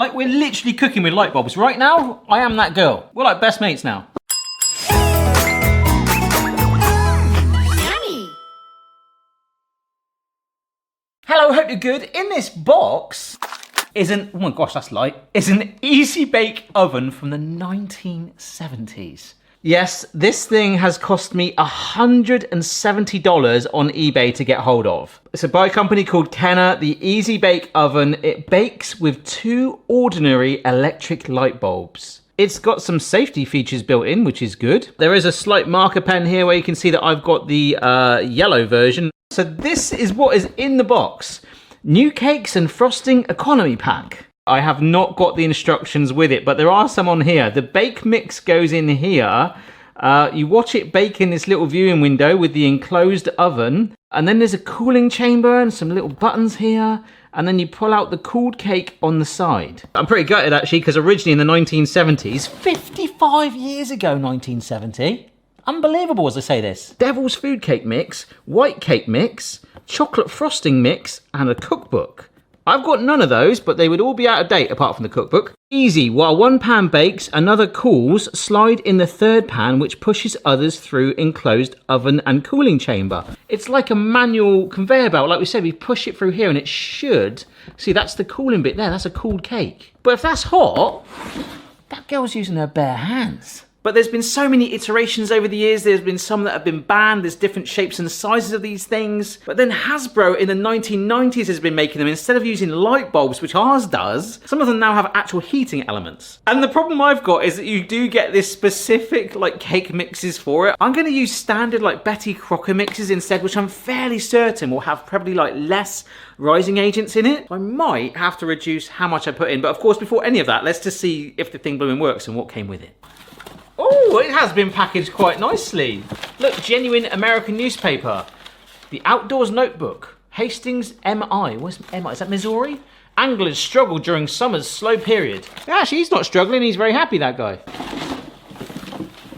Like, we're literally cooking with light bulbs. Right now, I am that girl. We're like best mates now. Hello, hope you're good. In this box is oh my gosh, that's light, is an easy bake oven from the 1970s. Yes, this thing has cost me $170 on eBay to get hold of. It's by a company called Kenner, the Easy Bake Oven. It bakes with 2 ordinary electric light bulbs. It's got some safety features built in, which is good. There is a slight marker pen here where you can see that I've got the yellow version. So this is what is in the box. New cakes and frosting economy pack. I have not got the instructions with it, but there are some on here. The bake mix goes in here. You watch it bake in this little viewing window with the enclosed oven. And then there's a cooling chamber and some little buttons here. And then you pull out the cooled cake on the side. I'm pretty gutted actually, because originally in the 1970s, 55 years ago, 1970. Unbelievable as I say this. Devil's food cake mix, white cake mix, chocolate frosting mix, and a cookbook. I've got none of those, but they would all be out of date apart from the cookbook. Easy, while one pan bakes, another cools, slide in the third pan which pushes others through enclosed oven and cooling chamber. It's like a manual conveyor belt. Like we said, we push it through here and it should, see that's the cooling bit there, that's a cooled cake. But if that's hot, that girl's using her bare hands. But there's been so many iterations over the years. There's been some that have been banned. There's different shapes and sizes of these things. But then Hasbro in the 1990s has been making them. Instead of using light bulbs, which ours does, some of them now have actual heating elements. And the problem I've got is that you do get this specific like cake mixes for it. I'm going to use standard like Betty Crocker mixes instead, which I'm fairly certain will have probably like less rising agents in it. I might have to reduce how much I put in. But of course, before any of that, let's just see if the thing blooming works and what came with it. Oh, it has been packaged quite nicely. Look, genuine American newspaper. The Outdoors Notebook. Hastings MI. Where's MI? Is that Missouri? Anglers struggle during summer's slow period. Actually, he's not struggling. He's very happy, that guy.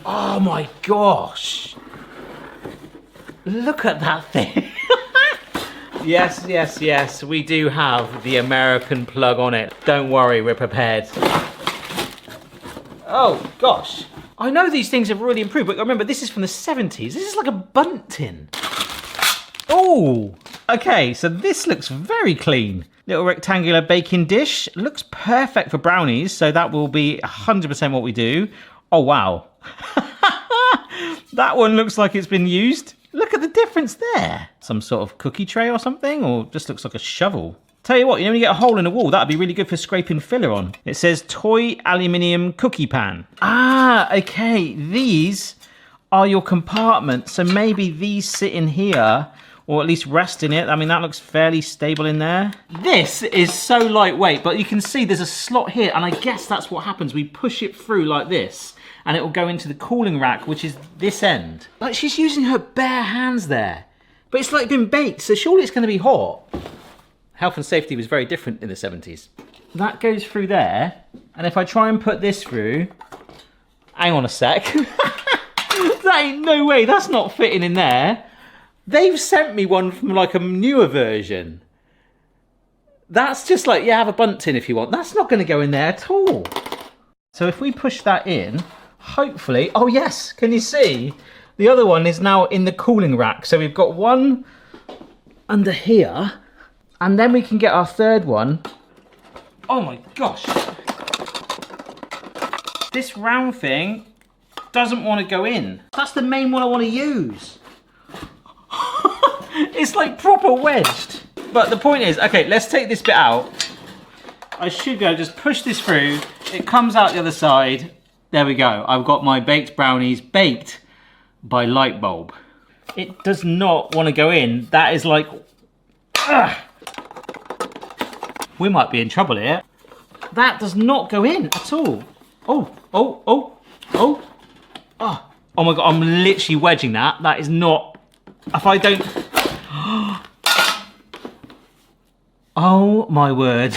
Oh my gosh. Look at that thing. Yes, yes, yes. We do have the American plug on it. Don't worry, we're prepared. Oh, gosh. I know these things have really improved, but remember, this is from the 70s. This is like a bunt tin. Oh, okay, so this looks very clean. Little rectangular baking dish. Looks perfect for brownies, so that will be 100% what we do. Oh, wow. That one looks like it's been used. Look at the difference there. Some sort of cookie tray or something, or just looks like a shovel. Tell you what, you know when you get a hole in the wall, that'd be really good for scraping filler on. It says toy aluminium cookie pan. Ah, okay, these are your compartments. So maybe these sit in here, or at least rest in it. I mean, that looks fairly stable in there. This is so lightweight, but you can see there's a slot here, and I guess that's what happens. We push it through like this, and it will go into the cooling rack, which is this end. Like, she's using her bare hands there. But it's like been baked, so surely it's gonna be hot. Health and safety was very different in the 70s. That goes through there, and if I try and put this through, hang on a sec. That ain't no way, that's not fitting in there. They've sent me one from like a newer version. That's just like, yeah, have a bunt tin if you want. That's not gonna go in there at all. So if we push that in, hopefully, oh yes, can you see? The other one is now in the cooling rack. So we've got one under here, and then we can get our third one. Oh my gosh. This round thing doesn't want to go in. That's the main one I want to use. It's like proper wedged. But the point is, okay, let's take this bit out. I should be able to just push this through. It comes out the other side. There we go. I've got my baked brownies baked by Lightbulb. It does not want to go in. That is like, ugh. We might be in trouble here. That does not go in at all. Oh, oh, oh, oh. Oh, oh my God, I'm literally wedging that. That is not, if I don't. Oh my word.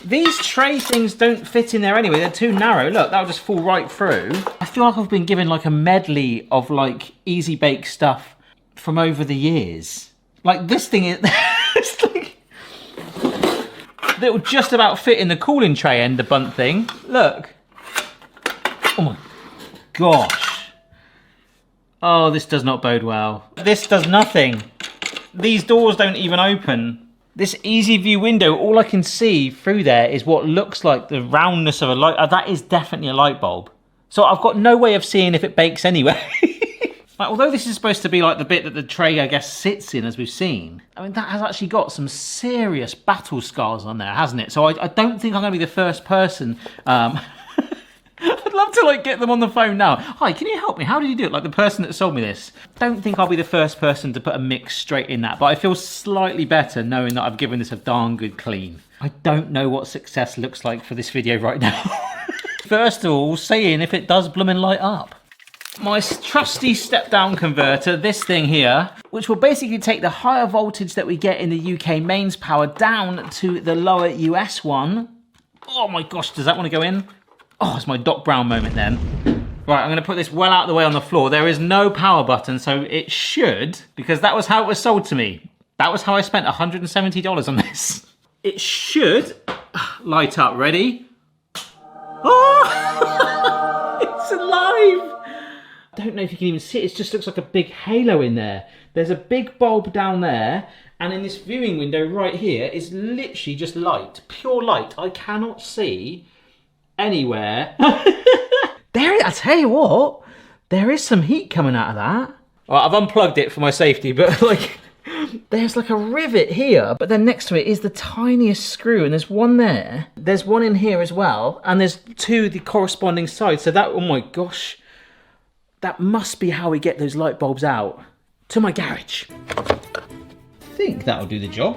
These tray things don't fit in there anyway. They're too narrow. Look, that'll just fall right through. I feel like I've been given like a medley of like easy bake stuff from over the years. Like this thing is, it's like, that will just about fit in the cooling tray end, the bunt thing. Look. Oh my gosh. Oh, this does not bode well. This does nothing. These doors don't even open. This easy view window, all I can see through there is what looks like the roundness of a light. That is definitely a light bulb. So I've got no way of seeing if it bakes anyway. Like, although this is supposed to be like the bit that the tray, I guess, sits in, as we've seen. I mean, that has actually got some serious battle scars on there, hasn't it? So I don't think I'm going to be the first person. I'd love to like get them on the phone now. Hi, can you help me? How did you do it? Like the person that sold me this. Don't think I'll be the first person to put a mix straight in that, but I feel slightly better knowing that I've given this a darn good clean. I don't know what success looks like for this video right now. First of all, seeing if it does bloomin' light up. My trusty step-down converter, this thing here, which will basically take the higher voltage that we get in the UK mains power down to the lower US one. Oh my gosh, does that want to go in? Oh, it's my Doc Brown moment then. Right, I'm going to put this well out of the way on the floor. There is no power button, so it should, because that was how it was sold to me. That was how I spent $170 on this. It should light up. Ready? Oh! It's alive! I don't know if you can even see it. It just looks like a big halo in there. There's a big bulb down there, and in this viewing window right here is literally just light, pure light. I cannot see anywhere. I tell you what, there is some heat coming out of that. All right, I've unplugged it for my safety, but like, there's like a rivet here, but then next to it is the tiniest screw, and there's one there. There's one in here as well, and there's two the corresponding sides. So that, oh my gosh. That must be how we get those light bulbs out to my garage. I think that'll do the job.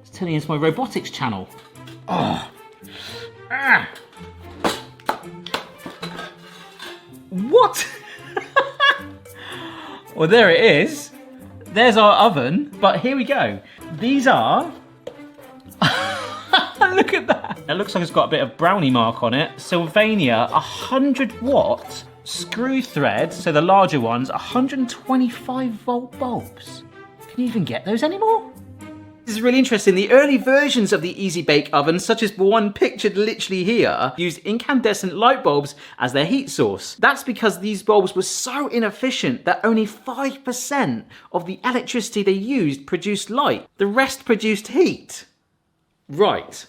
It's turning into my robotics channel. Oh. Ah. What? Well, there it is. There's our oven, but here we go. These are... Look at that. It looks like it's got a bit of brownie mark on it. Sylvania 100 watt. Screw thread, so the larger ones, 125 volt bulbs. Can you even get those anymore? This is really interesting. The early versions of the Easy Bake Oven, such as the one pictured literally here, used incandescent light bulbs as their heat source. That's because these bulbs were so inefficient that only 5% of the electricity they used produced light. The rest produced heat. Right.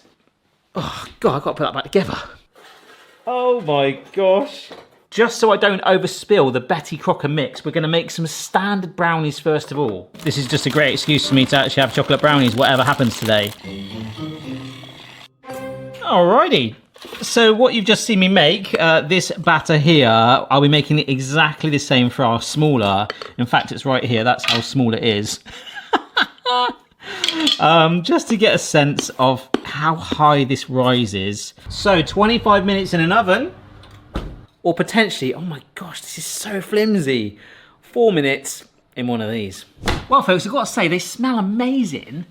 Oh God, I've got to put that back together. Oh my gosh. Just so I don't overspill the Betty Crocker mix, we're going to make some standard brownies first of all. This is just a great excuse for me to actually have chocolate brownies, whatever happens today. Alrighty. So what you've just seen me make, this batter here, I'll be making it exactly the same for our smaller. In fact, it's right here. That's how small it is. Just to get a sense of how high this rises. So 25 minutes in an oven. Or potentially, oh my gosh, this is so flimsy. 4 minutes in one of these. Well, folks, I've got to say, they smell amazing,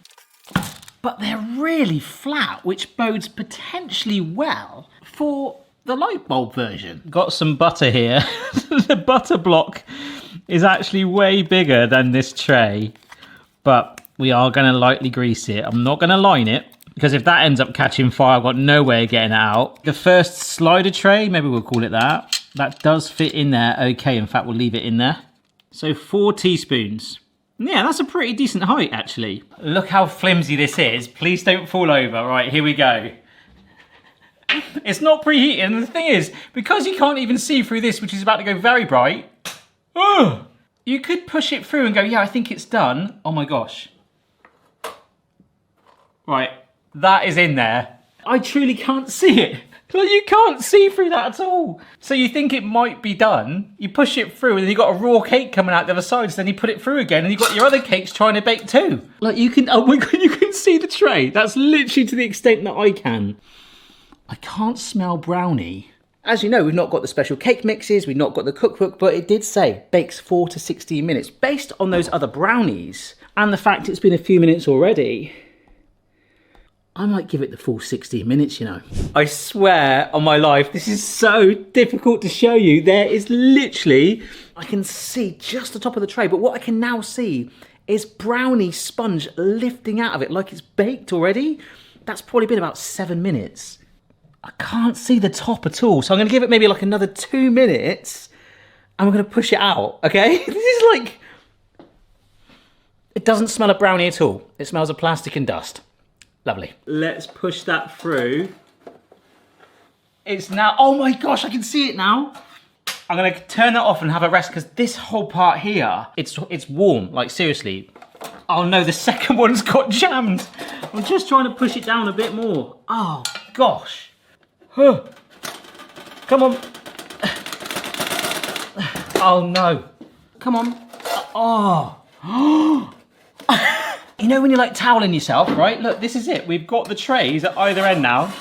but they're really flat, which bodes potentially well for the light bulb version. Got some butter here. The butter block is actually way bigger than this tray, but we are going to lightly grease it. I'm not going to line it, because if that ends up catching fire, I've got no way of getting it out. The first slider tray, maybe we'll call it that. That does fit in there okay. In fact, we'll leave it in there. So 4 teaspoons. Yeah, that's a pretty decent height, actually. Look how flimsy this is. Please don't fall over. Right, here we go. It's not preheated. And the thing is, because you can't even see through this, which is about to go very bright, you could push it through and go, yeah, I think it's done. Oh my gosh. Right. That is in there. I truly can't see it. Like, you can't see through that at all. So you think it might be done, you push it through, and then you've got a raw cake coming out the other side, so then you put it through again, and you've got your other cakes trying to bake too. Like, you can, oh my God, you can see the tray. That's literally to the extent that I can. I can't smell brownie. As you know, we've not got the special cake mixes, we've not got the cookbook, but it did say bakes 4 to 16 minutes. Based on those other brownies, and the fact it's been a few minutes already, I might give it the full 16 minutes, you know. I swear on my life, this is so difficult to show you. There is literally, I can see just the top of the tray, but what I can now see is brownie sponge lifting out of it like it's baked already. That's probably been about 7 minutes. I can't see the top at all, so I'm going to give it maybe like another 2 minutes, and we're going to push it out, okay? This is like... It doesn't smell of brownie at all. It smells of plastic and dust. Lovely. Let's push that through. It's now... Oh my gosh, I can see it now. I'm going to turn that off and have a rest, because this whole part here, it's warm, like seriously. Oh no, the second one's got jammed. I'm just trying to push it down a bit more. Oh gosh. Huh. Come on. Oh no. Come on. Oh. You know when you're like toweling yourself, right? Look, this is it. We've got the trays at either end now.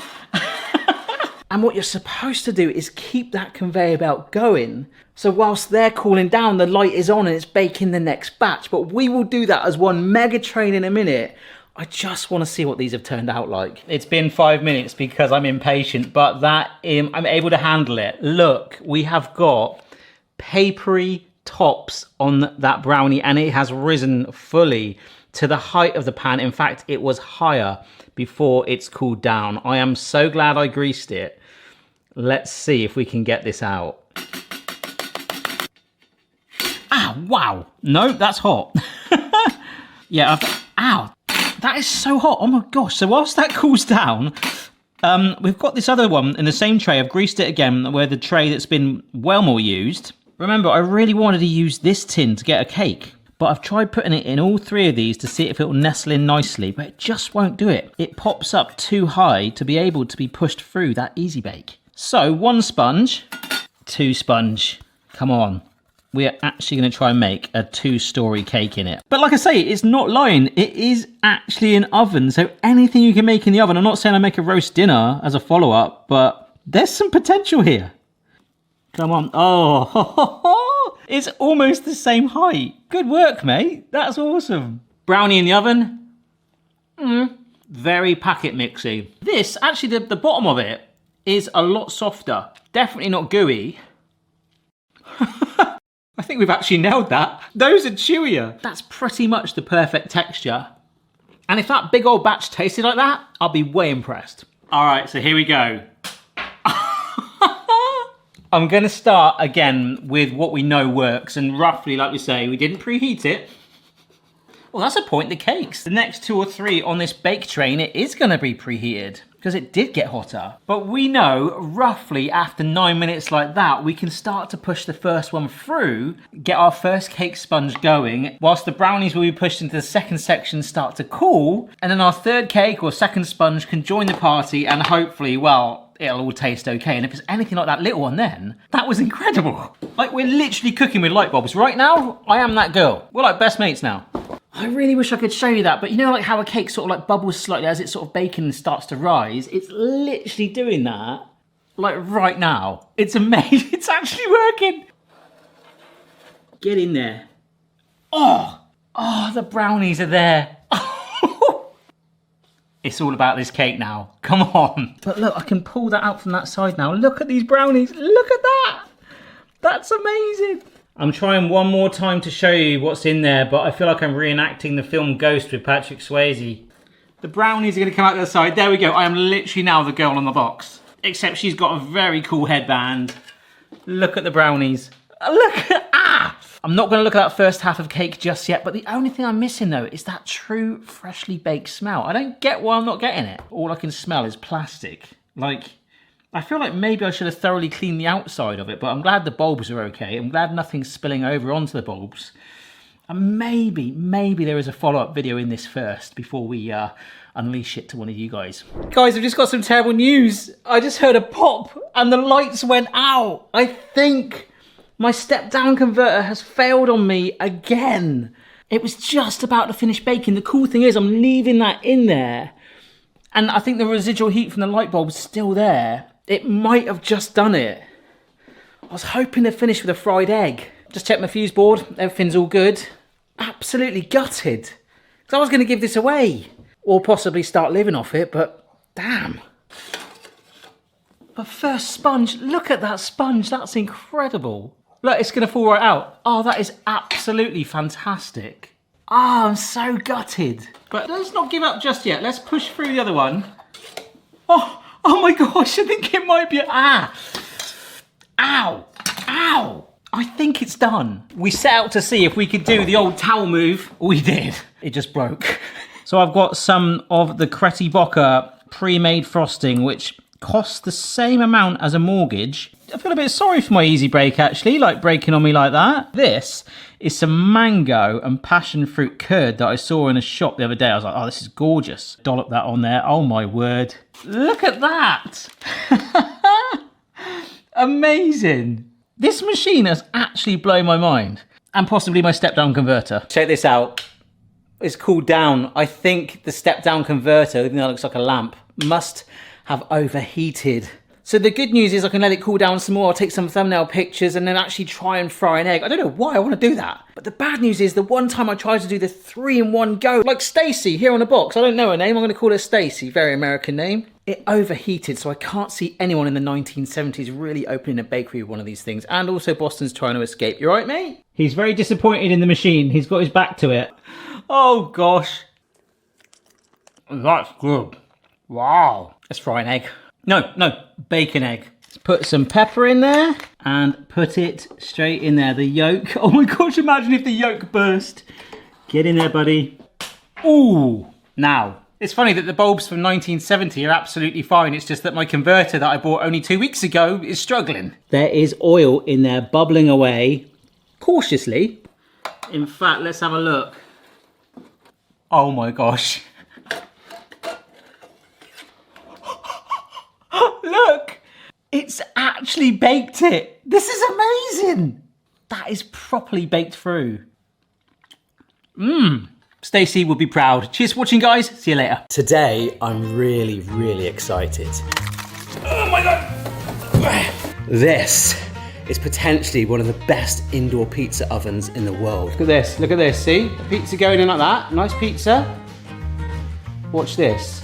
And what you're supposed to do is keep that conveyor belt going. So whilst they're cooling down, the light is on and it's baking the next batch. But we will do that as one mega train in a minute. I just want to see what these have turned out like. It's been 5 minutes because I'm impatient, but that I'm able to handle it. Look, we have got papery tops on that brownie, and it has risen fully to the height of the pan. In fact, it was higher before it's cooled down. I am so glad I greased it. Let's see if we can get this out. Ah, wow. No, that's hot. Yeah, ow. That is so hot. Oh my gosh. So whilst that cools down, we've got this other one in the same tray. I've greased it again, where the tray that's been well more used. Remember, I really wanted to use this tin to get a cake, but I've tried putting it in all 3 of these to see if it will nestle in nicely, but it just won't do it. It pops up too high to be able to be pushed through that easy bake. So 1 sponge, 2 sponge. Come on. We are actually going to try and make a 2-story cake in it. But like I say, it's not lying. It is actually an oven. So anything you can make in the oven. I'm not saying I make a roast dinner as a follow-up, but there's some potential here. Come on. Oh, it's almost the same height. Good work, mate. That's awesome. Brownie in the oven. Very packet mixy. This, actually, the bottom of it is a lot softer. Definitely not gooey. I think we've actually nailed that. Those are chewier. That's pretty much the perfect texture. And if that big old batch tasted like that, I'll be way impressed. All right, so here we go. I'm gonna start again with what we know works, and roughly, like we say, we didn't preheat it. Well, that's a point, the cakes. The next 2 or 3 on this bake train, it is gonna be preheated, because it did get hotter. But we know roughly after 9 minutes like that, we can start to push the first one through, get our first cake sponge going, whilst the brownies will be pushed into the second section, start to cool, and then our third cake or second sponge can join the party, and hopefully, well, it'll all taste okay. And if it's anything like that little one then, that was incredible. Like, we're literally cooking with light bulbs. Right now, I am that girl. We're like best mates now. I really wish I could show you that, but you know like how a cake sort of like bubbles slightly as it's sort of baking and starts to rise? It's literally doing that, like right now. It's amazing, it's actually working. Get in there. Oh, the brownies are there. It's all about this cake now, come on. But look, I can pull that out from that side now. Look at these brownies, look at that. That's amazing. I'm trying one more time to show you what's in there, but I feel like I'm reenacting the film Ghost with Patrick Swayze. The brownies are going to come out the other side. There we go. I am literally now the girl on the box. Except she's got a very cool headband. Look at the brownies. Look at... I'm not going to look at that first half of cake just yet, but the only thing I'm missing, though, is that true freshly baked smell. I don't get why I'm not getting it. All I can smell is plastic. Like... I feel like maybe I should have thoroughly cleaned the outside of it, but I'm glad the bulbs are okay. I'm glad nothing's spilling over onto the bulbs. And maybe there is a follow-up video in this first before we unleash it to one of you guys. Guys, I've just got some terrible news. I just heard a pop and the lights went out. I think my step-down converter has failed on me again. It was just about to finish baking. The cool thing is I'm leaving that in there. And I think the residual heat from the light bulb is still there. It might have just done it. I was hoping to finish with a fried egg. Just checked my fuse board, everything's all good. Absolutely gutted. Because I was going to give this away. Or possibly start living off it, but damn. But first sponge, look at that sponge, that's incredible. Look, it's going to fall right out. Oh, that is absolutely fantastic. Ah, I'm so gutted. But let's not give up just yet. Let's push through the other one. Oh my gosh, I think it might be, Ow, ow. I think it's done. We set out to see if we could do the old towel move. We did. It just broke. So I've got some of the Quirky pre-made frosting, which costs the same amount as a mortgage. I feel a bit sorry for my easy break, actually, like breaking on me like that. This is some mango and passion fruit curd that I saw in a shop the other day. I was like, oh, this is gorgeous. Dollop that on there. Oh my word. Look at that. Amazing. This machine has actually blown my mind. And possibly my step-down converter. Check this out. It's cooled down. I think the step-down converter, even though it looks like a lamp, must have overheated. So the good news is I can let it cool down some more. I'll take some thumbnail pictures and then actually try and fry an egg. I don't know why I want to do that. But the bad news is the one time I tried to do the 3-in-1 go, like Stacy here on the box. I don't know her name. I'm going to call her Stacy. Very American name. It overheated, so I can't see anyone in the 1970s really opening a bakery with one of these things. And also Boston's trying to escape. You all right, mate? He's very disappointed in the machine. He's got his back to it. Oh, gosh. That's good. Wow. Let's fry an egg. No, bake an egg. Let's put some pepper in there and put it straight in there. The yolk. Oh my gosh, imagine if the yolk burst. Get in there, buddy. Ooh. Now, it's funny that the bulbs from 1970 are absolutely fine. It's just that my converter that I bought only 2 weeks ago is struggling. There is oil in there bubbling away cautiously. In fact, let's have a look. Oh my gosh. Look, it's actually baked it. This is amazing. That is properly baked through. Stacey will be proud. Cheers for watching, guys. See you later. Today, I'm really, really excited. Oh my God. This is potentially one of the best indoor pizza ovens in the world. Look at this, see? The pizza going in like that, nice pizza. Watch this.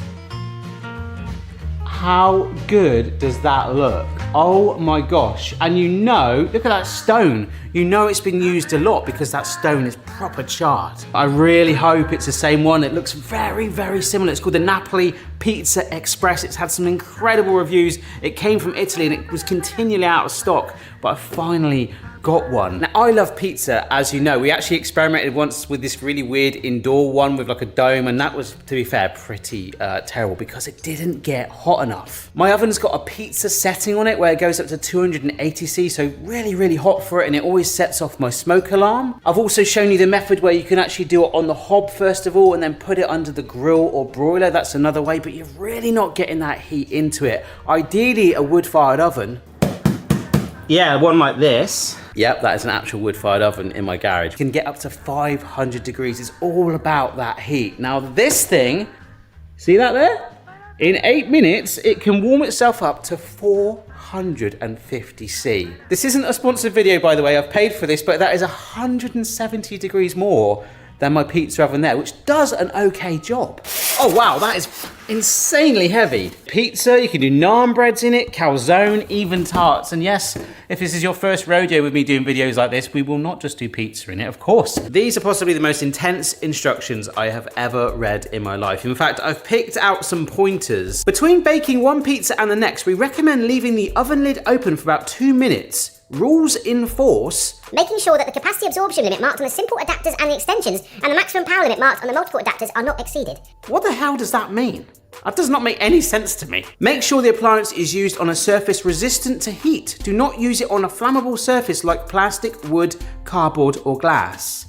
How good does that look? Oh my gosh. And you know, look at that stone. You know it's been used a lot because that stone is proper charred. I really hope it's the same one. It looks very, very similar. It's called the Napoli Pizza Express. It's had some incredible reviews. It came from Italy and it was continually out of stock, but I finally got one. Now, I love pizza, as you know. We actually experimented once with this really weird indoor one with like a dome, and that was, to be fair, pretty terrible because it didn't get hot enough. My oven's got a pizza setting on it where it goes up to 280°, so really, really hot for it, and it always sets off my smoke alarm. I've also shown you the method where you can actually do it on the hob first of all, and then put it under the grill or broiler. That's another way, but you're really not getting that heat into it. Ideally, a wood-fired oven. Yeah, one like this. Yep, that is an actual wood-fired oven in my garage. You can get up to 500 degrees. It's all about that heat. Now this thing, see that there? In 8 minutes, it can warm itself up to 450 C. This isn't a sponsored video, by the way. I've paid for this, but that is 170 degrees more than my pizza oven there, which does an okay job. Oh wow, that is insanely heavy. Pizza, you can do naan breads in it, calzone, even tarts. And yes, if this is your first rodeo with me doing videos like this, we will not just do pizza in it, of course. These are possibly the most intense instructions I have ever read in my life. In fact, I've picked out some pointers. Between baking one pizza and the next, we recommend leaving the oven lid open for about 2 minutes. Rules in force: making sure that the capacity absorption limit marked on the simple adapters and the extensions and the maximum power limit marked on the multiple adapters are not exceeded. What the hell does that mean? That does not make any sense to me. Make sure the appliance is used on a surface resistant to heat. Do not use it on a flammable surface like plastic, wood, cardboard, or glass.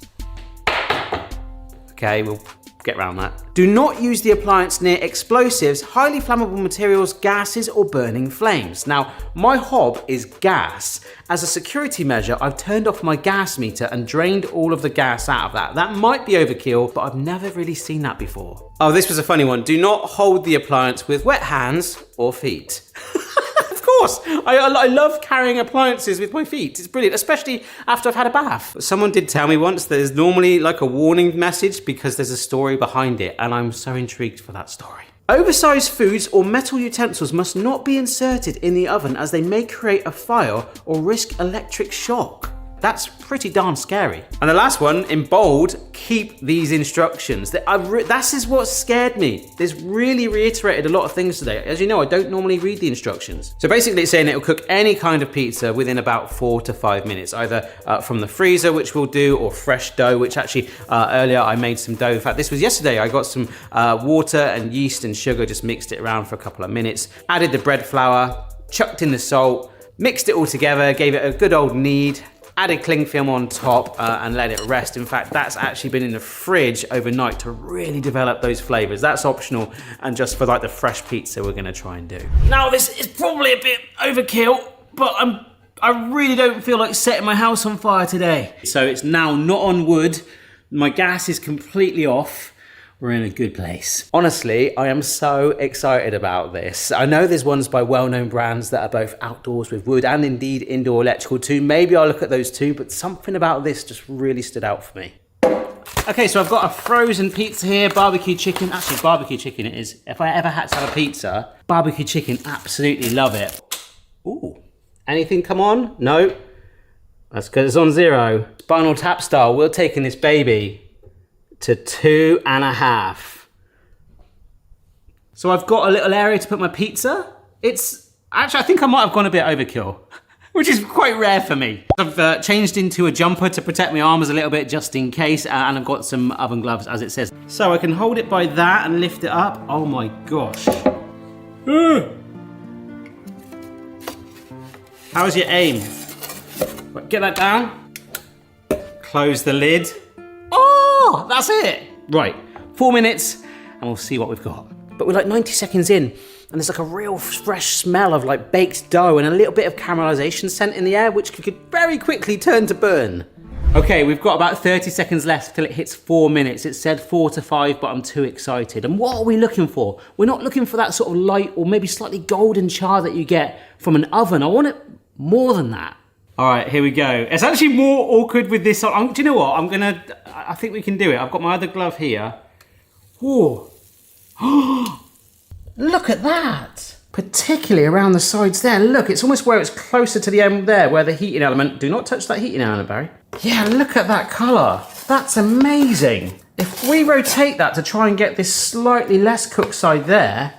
Okay, we'll get around that. Do not use the appliance near explosives, highly flammable materials, gases, or burning flames. Now, my hob is gas. As a security measure, I've turned off my gas meter and drained all of the gas out of that. That might be overkill, but I've never really seen that before. Oh, this was a funny one. Do not hold the appliance with wet hands or feet. Of course, I love carrying appliances with my feet. It's brilliant, especially after I've had a bath. Someone did tell me once there's normally like a warning message because there's a story behind it, and I'm so intrigued for that story. Oversized foods or metal utensils must not be inserted in the oven as they may create a fire or risk electric shock. That's pretty darn scary. And the last one, in bold, keep these instructions. This is what scared me. This really reiterated a lot of things today. As you know, I don't normally read the instructions. So basically it's saying it'll cook any kind of pizza within about 4 to 5 minutes, either from the freezer, which we'll do, or fresh dough, which actually earlier I made some dough. In fact, this was yesterday. I got some water and yeast and sugar, just mixed it around for a couple of minutes, added the bread flour, chucked in the salt, mixed it all together, gave it a good old knead, added cling film on top and let it rest. In fact, that's actually been in the fridge overnight to really develop those flavors. That's optional and just for like the fresh pizza we're gonna try and do. Now this is probably a bit overkill, but I really don't feel like setting my house on fire today. So it's now not on wood. My gas is completely off. We're in a good place. Honestly, I am so excited about this. I know there's ones by well-known brands that are both outdoors with wood and indeed indoor electrical too. Maybe I'll look at those too, but something about this just really stood out for me. Okay, so I've got a frozen pizza here, barbecue chicken. Actually, barbecue chicken it is. If I ever had to have a pizza, barbecue chicken, absolutely love it. Ooh, anything come on? No, that's because it's on 0. Spinal Tap style, we're taking this baby to 2.5. So I've got a little area to put my pizza. It's actually, I think I might have gone a bit overkill, which is quite rare for me. I've changed into a jumper to protect my arms a little bit just in case, and I've got some oven gloves as it says. So I can hold it by that and lift it up. Oh my gosh. How's your aim? Get that down. Close the lid. Oh, that's it. Right, 4 minutes and we'll see what we've got. But we're like 90 seconds in and there's like a real fresh smell of like baked dough and a little bit of caramelization scent in the air, which could very quickly turn to burn. Okay, we've got about 30 seconds left till it hits 4 minutes. It said 4 to 5, but I'm too excited. And what are we looking for? We're not looking for that sort of light or maybe slightly golden char that you get from an oven. I want it more than that. All right, here we go. It's actually more awkward with this. Do you know what? I think we can do it. I've got my other glove here. Whoa. Look at that. Particularly around the sides there. Look, it's almost where it's closer to the end there, where the heating element, do not touch that heating element, Barry. Yeah, look at that color. That's amazing. If we rotate that to try and get this slightly less cooked side there,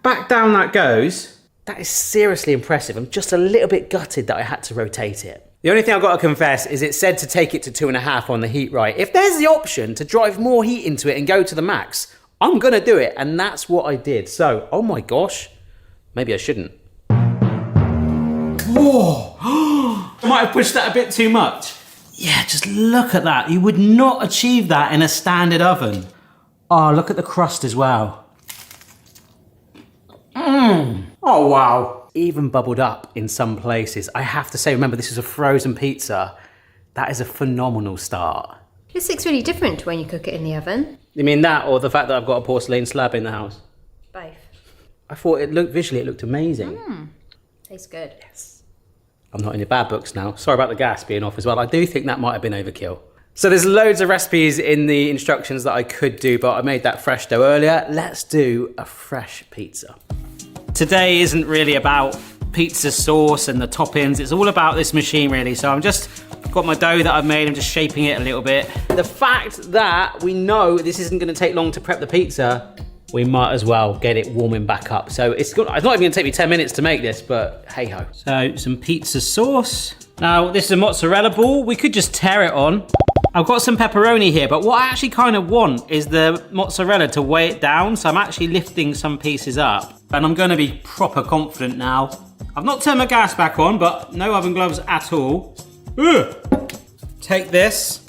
back down that goes. That is seriously impressive. I'm just a little bit gutted that I had to rotate it. The only thing I've got to confess is it said to take it to 2.5 on the heat right. If there's the option to drive more heat into it and go to the max, I'm gonna do it, and that's what I did. So, oh my gosh, maybe I shouldn't. Whoa, I might have pushed that a bit too much. Yeah, just look at that. You would not achieve that in a standard oven. Oh, look at the crust as well. Oh wow. Even bubbled up in some places. I have to say, remember this is a frozen pizza. That is a phenomenal start. This looks really different when you cook it in the oven. You mean that or the fact that I've got a porcelain slab in the house? Both. I thought visually it looked amazing. Tastes good. Yes. I'm not in your bad books now. Sorry about the gas being off as well. I do think that might have been overkill. So there's loads of recipes in the instructions that I could do, but I made that fresh dough earlier. Let's do a fresh pizza. Today isn't really about pizza sauce and the toppings. It's all about this machine really. So I'm just got my dough that I've made. I'm just shaping it a little bit. The fact that we know this isn't going to take long to prep the pizza, we might as well get it warming back up. So it's not even going to take me 10 minutes to make this, but hey ho. So some pizza sauce. Now this is a mozzarella ball. We could just tear it on. I've got some pepperoni here, but what I actually kind of want is the mozzarella to weigh it down. So I'm actually lifting some pieces up and I'm going to be proper confident now. I've not turned my gas back on, but no oven gloves at all. Ugh. Take this,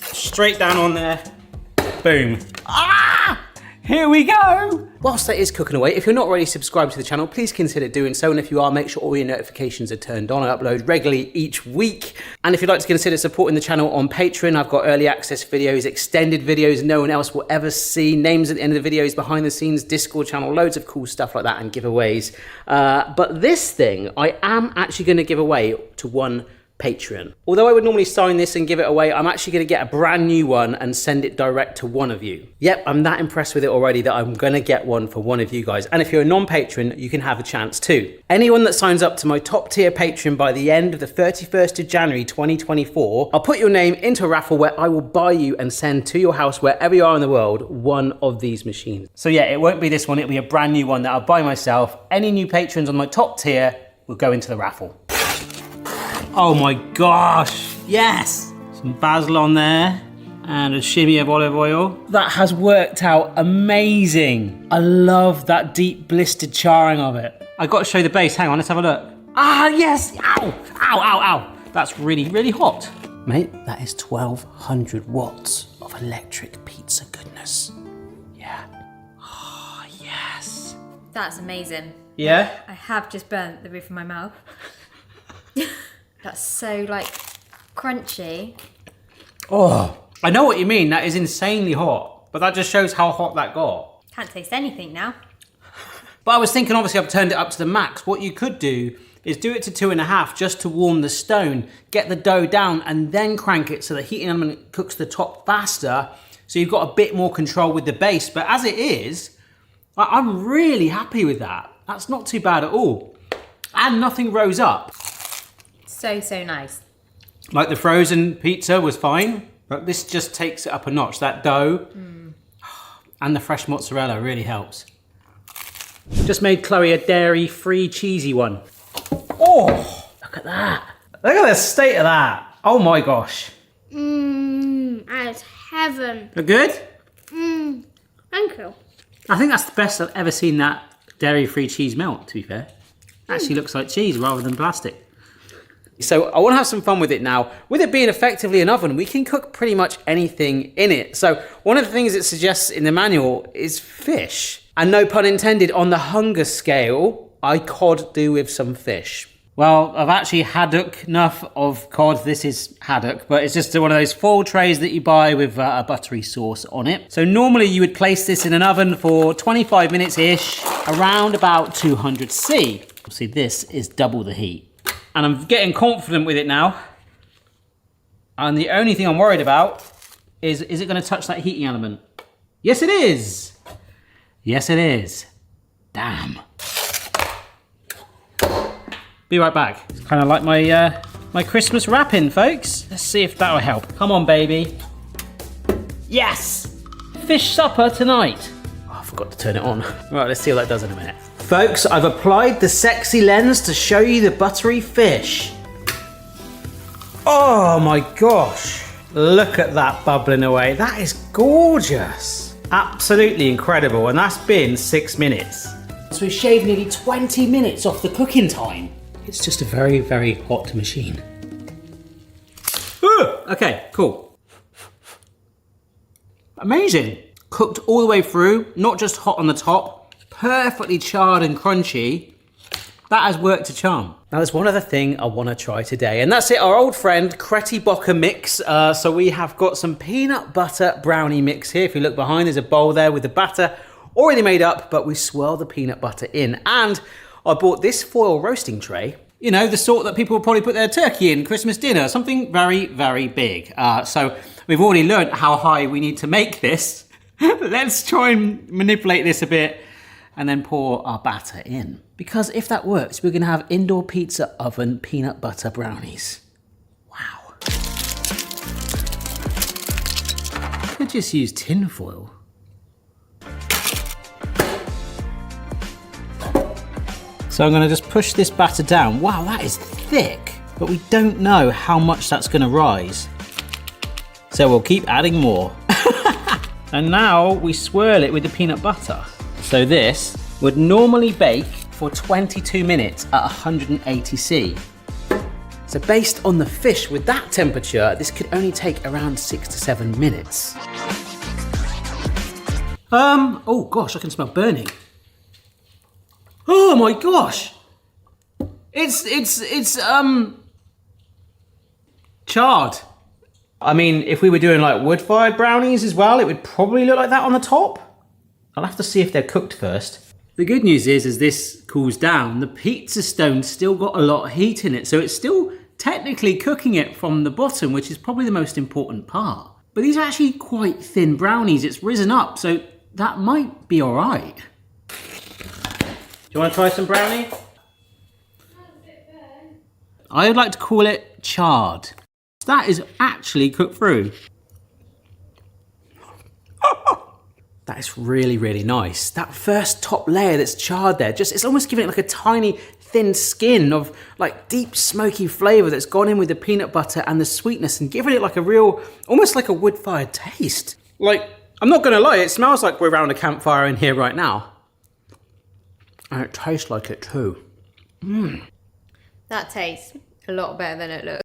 straight down on there, boom. Ah! Here we go. Whilst that is cooking away, if you're not already subscribed to the channel, please consider doing so. And if you are, make sure all your notifications are turned on. I upload regularly each week. And if you'd like to consider supporting the channel on Patreon, I've got early access videos, extended videos no one else will ever see, names at the end of the videos, behind the scenes, Discord channel, loads of cool stuff like that and giveaways. But this thing, I am actually going to give away to one Patreon. Although I would normally sign this and give it away, I'm actually going to get a brand new one and send it direct to one of you. Yep, I'm that impressed with it already that I'm going to get one for one of you guys. And if you're a non-patron, you can have a chance too. Anyone that signs up to my top tier Patreon by the end of the 31st of January 2024, I'll put your name into a raffle where I will buy you and send to your house wherever you are in the world one of these machines. So yeah, it won't be this one, it'll be a brand new one that I'll buy myself. Any new patrons on my top tier will go into the raffle. Oh my gosh, yes! Some basil on there and a shimmy of olive oil. That has worked out amazing. I love that deep blistered charring of it. I got to show the base, hang on, let's have a look. Ah, yes, ow, ow, ow, ow. That's really, really hot. Mate, that is 1200 watts of electric pizza goodness. Yeah. Oh, yes. That's amazing. Yeah? I have just burnt the roof of my mouth. That's so, like, crunchy. Oh, I know what you mean. That is insanely hot. But that just shows how hot that got. Can't taste anything now. But I was thinking, obviously, I've turned it up to the max. What you could do is do it to 2.5 just to warm the stone, get the dough down, and then crank it so the heating element cooks the top faster. So you've got a bit more control with the base. But as it is, I'm really happy with that. That's not too bad at all. And nothing rose up. So nice. Like the frozen pizza was fine, but this just takes it up a notch. That dough and the fresh mozzarella really helps. Just made Chloe a dairy-free cheesy one. Oh, look at that. Look at the state of that. Oh my gosh. That's heaven. Look good? Thank you. I think that's the best I've ever seen that dairy-free cheese melt, to be fair. Actually looks like cheese rather than plastic. So I want to have some fun with it now. With it being effectively an oven, we can cook pretty much anything in it. So one of the things it suggests in the manual is fish. And no pun intended, on the hunger scale, I could do with some fish. Well, I've actually haddock enough of cod. This is haddock, but it's just one of those full trays that you buy with a buttery sauce on it. So normally you would place this in an oven for 25 minutes-ish, around about 200°C. See, this is double the heat. And I'm getting confident with it now. And the only thing I'm worried about is it going to touch that heating element? Yes, it is. Yes, it is. Damn. Be right back. It's kind of like my my Christmas wrapping, folks. Let's see if that'll help. Come on, baby. Yes! Fish supper tonight. Oh, I forgot to turn it on. Right, let's see what that does in a minute. Folks, I've applied the sexy lens to show you the buttery fish. Oh my gosh. Look at that bubbling away. That is gorgeous. Absolutely incredible. And that's been 6 minutes. So we've shaved nearly 20 minutes off the cooking time. It's just a very, very hot machine. Okay, cool. Amazing. Cooked all the way through, not just hot on the top. Perfectly charred and crunchy. That has worked a charm. Now there's one other thing I want to try today, and that's it, our old friend Quirky mix. So we have got some peanut butter brownie mix here. If you look behind, there's a bowl there with the batter already made up, but we swirl the peanut butter in. And I bought this foil roasting tray. You know, the sort that people will probably put their turkey in, Christmas dinner, something very, very big. So we've already learned how high we need to make this. Let's try and manipulate this a bit and then pour our batter in. Because if that works, we're gonna have indoor pizza oven peanut butter brownies. Wow. Could just use tin foil. So I'm gonna just push this batter down. Wow, that is thick, but we don't know how much that's gonna rise. So we'll keep adding more. And now we swirl it with the peanut butter. So this would normally bake for 22 minutes at 180°C. So based on the fish with that temperature, this could only take around 6 to 7 minutes. Oh gosh, I can smell burning. Oh my gosh! It's charred. I mean, if we were doing like wood-fired brownies as well, it would probably look like that on the top. I'll have to see if they're cooked first. The good news is, as this cools down, the pizza stone's still got a lot of heat in it, so it's still technically cooking it from the bottom, which is probably the most important part. But these are actually quite thin brownies. It's risen up, so that might be all right. Do you want to try some brownie? I'd like to call it charred. That is actually cooked through. That is really, really nice. That first top layer that's charred there, it's almost giving it like a tiny thin skin of like deep smoky flavour that's gone in with the peanut butter and the sweetness and giving it like a real, almost like a wood-fired taste. Like, I'm not gonna lie, it smells like we're around a campfire in here right now. And it tastes like it too. That tastes a lot better than it looks.